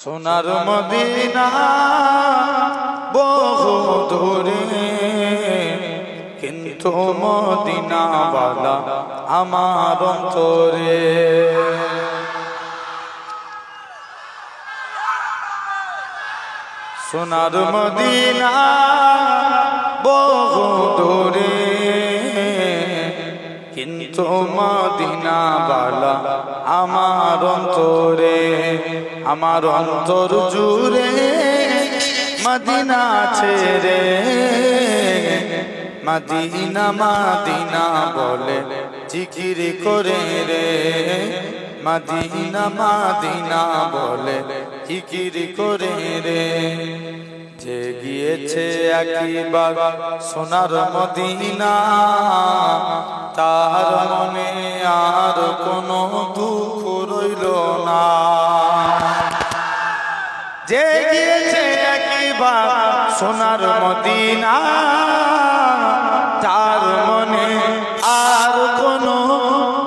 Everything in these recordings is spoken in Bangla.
সোনার মদিনা বহু দূরে, কিন্তু মদিনাওয়ালা আমার অন্তরে। সোনার মদিনা বহু দূরে, কিন্তু মদিনাওয়ালা আমার অন্তরে। আমার অন্তর জুড়ে মদিনা ছেড়ে, মদিনা মদিনা বলে জিকির করে রে। মদিনা মদিনা বলে জিকির করে রে। যে গিয়েছে একবার সোনার মদিনা, তার মনে আর কোনো দুঃখ রইল না। যে গিয়েছে একবার সোনার মদিনা, তার মনে আর কোনো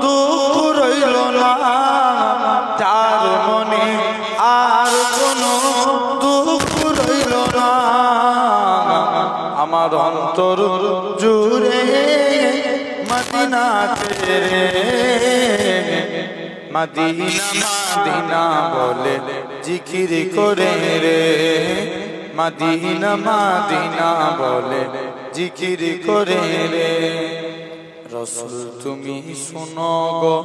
দুঃখ রইল না। তার মনে আর কোনো দুঃখ রইল না। আমার অন্তর জুড়ে মদিনা ছেড়ে, মদিনা মদিনা বলে জিকির করে রে। মদিনা মদিনা বলে জিকির করে রে। রসুল তুমি শুনো গো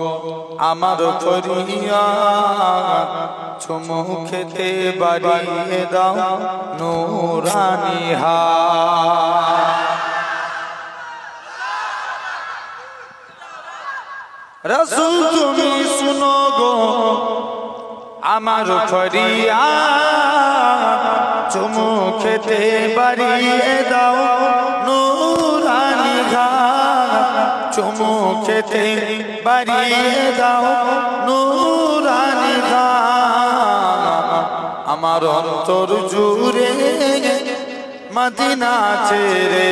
আমার ফরিয়াদ, চুমু খেতে বাড়িয়ে দাও নূরানি হাত। রসুল তুমি শুনো গো আমার ফরিয়াদ, চুমু খেতে বাড়িয়ে দাও নূরানি হাত। চুমু খেতে বাড়িয়ে দাও নূরানি হাত। আমার অন্তর জুড়ে মদিনা ছেড়ে,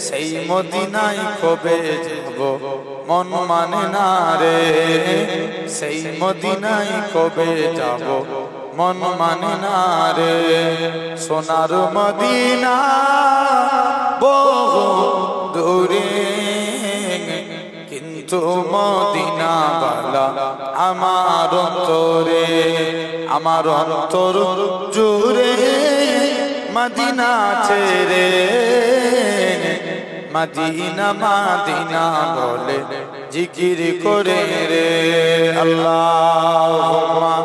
সেই মদিনায় কবে যাব মন মানে না রে। সেই মদিনায় কবে যাব মন মানে না রে। সোনার মদিনা বহু দূরে, কিন্তু মদিনাওয়ালা আমার অন্তরে। আমার অন্তর জুড়ে মদিনা ছেড়ে, মদিনা মদিনা বলে জিকির করে রে। আল্লাহুম্মা